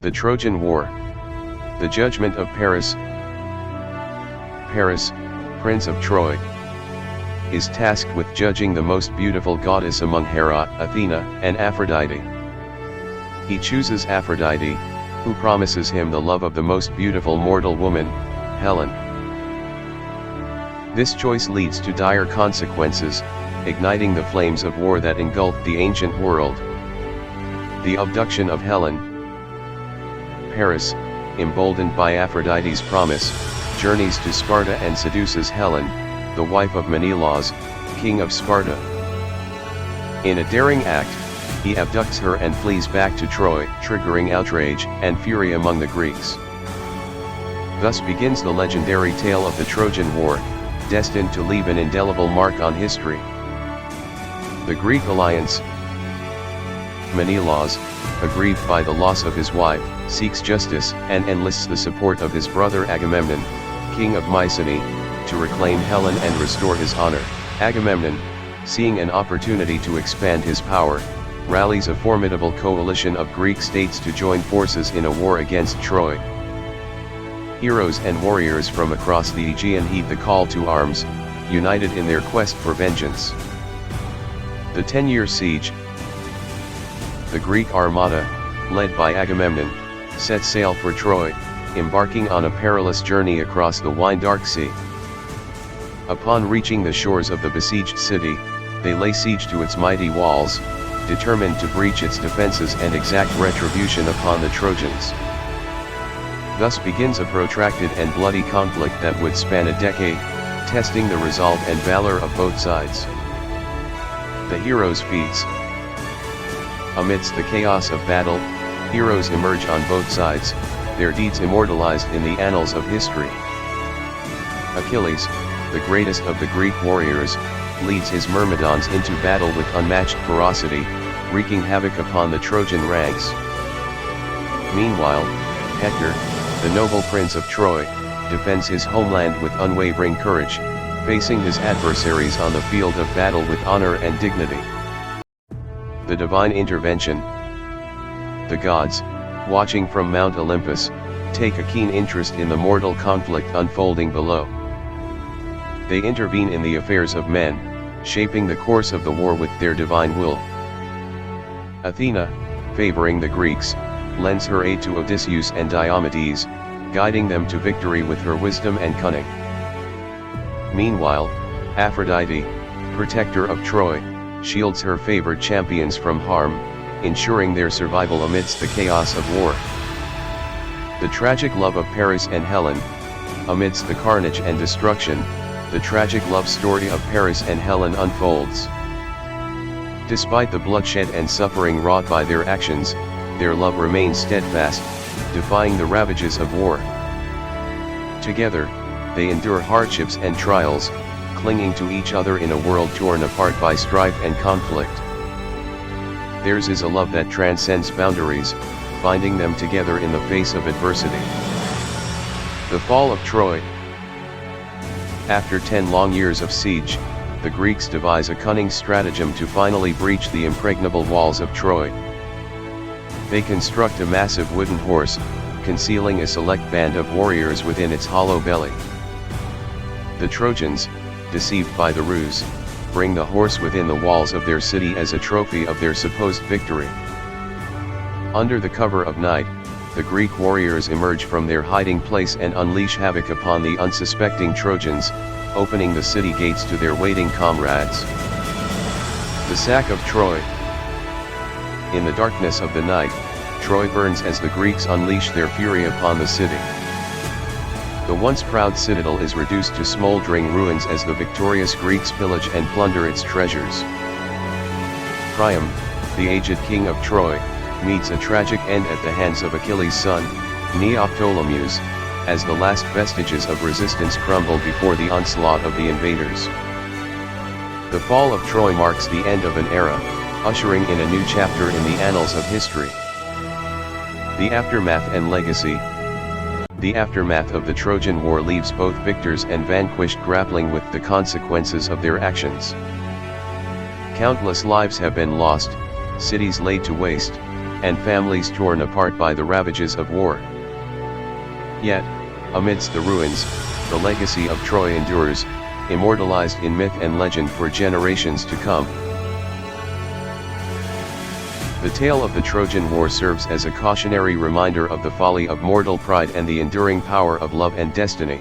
The Trojan War. The judgment of Paris. Paris, Prince of Troy, is tasked with judging the most beautiful goddess among Hera, Athena, and Aphrodite. He chooses Aphrodite, who promises him the love of the most beautiful mortal woman, Helen. This choice leads to dire consequences, igniting the flames of war that engulfed the ancient world. The abduction of Helen. Paris, emboldened by Aphrodite's promise, journeys to Sparta and seduces Helen, the wife of Menelaus, king of Sparta. In a daring act, he abducts her and flees back to Troy, triggering outrage and fury among the Greeks. Thus begins the legendary tale of the Trojan War, destined to leave an indelible mark on history. The Greek alliance. Menelaus, aggrieved by the loss of his wife, seeks justice and enlists the support of his brother Agamemnon, king of Mycenae, to reclaim Helen and restore his honor. Agamemnon, seeing an opportunity to expand his power, rallies a formidable coalition of Greek states to join forces in a war against Troy. Heroes and warriors from across the Aegean heed the call to arms, united in their quest for vengeance. The 10-year siege. The Greek armada, led by Agamemnon, set sail for Troy, embarking on a perilous journey across the wine-dark sea. Upon reaching the shores of the besieged city, they lay siege to its mighty walls, determined to breach its defenses and exact retribution upon the Trojans. Thus begins a protracted and bloody conflict that would span a decade, testing the resolve and valor of both sides. The heroes' feats. Amidst the chaos of battle, heroes emerge on both sides, their deeds immortalized in the annals of history. Achilles, the greatest of the Greek warriors, leads his Myrmidons into battle with unmatched ferocity, wreaking havoc upon the Trojan ranks. Meanwhile, Hector, the noble prince of Troy, defends his homeland with unwavering courage, facing his adversaries on the field of battle with honor and dignity. The divine intervention. The gods, watching from Mount Olympus, take a keen interest in the mortal conflict unfolding below. They intervene in the affairs of men, shaping the course of the war with their divine will. Athena, favoring the Greeks, lends her aid to Odysseus and Diomedes, guiding them to victory with her wisdom and cunning. Meanwhile, Aphrodite, protector of Troy, shields her favored champions from harm, ensuring their survival amidst the chaos of war. The tragic love of Paris and Helen. Amidst the carnage and destruction, the tragic love story of Paris and Helen unfolds. Despite the bloodshed and suffering wrought by their actions, their love remains steadfast, defying the ravages of war. Together, they endure hardships and trials, clinging to each other in a world torn apart by strife and conflict. Theirs is a love that transcends boundaries, binding them together in the face of adversity. The fall of Troy. After 10 long years of siege, the Greeks devise a cunning stratagem to finally breach the impregnable walls of Troy. They construct a massive wooden horse, concealing a select band of warriors within its hollow belly. The Trojans, deceived by the ruse, bring the horse within the walls of their city as a trophy of their supposed victory. Under the cover of night, the Greek warriors emerge from their hiding place and unleash havoc upon the unsuspecting Trojans, opening the city gates to their waiting comrades. The sack of Troy. In the darkness of the night, Troy burns as the Greeks unleash their fury upon the city. The once proud citadel is reduced to smoldering ruins as the victorious Greeks pillage and plunder its treasures. Priam, the aged king of Troy, meets a tragic end at the hands of Achilles' son, Neoptolemus, as the last vestiges of resistance crumble before the onslaught of the invaders. The fall of Troy marks the end of an era, ushering in a new chapter in the annals of history. The aftermath and legacy. The aftermath of the Trojan War leaves both victors and vanquished grappling with the consequences of their actions. Countless lives have been lost, cities laid to waste, and families torn apart by the ravages of war. Yet, amidst the ruins, the legacy of Troy endures, immortalized in myth and legend for generations to come. The tale of the Trojan War serves as a cautionary reminder of the folly of mortal pride and the enduring power of love and destiny.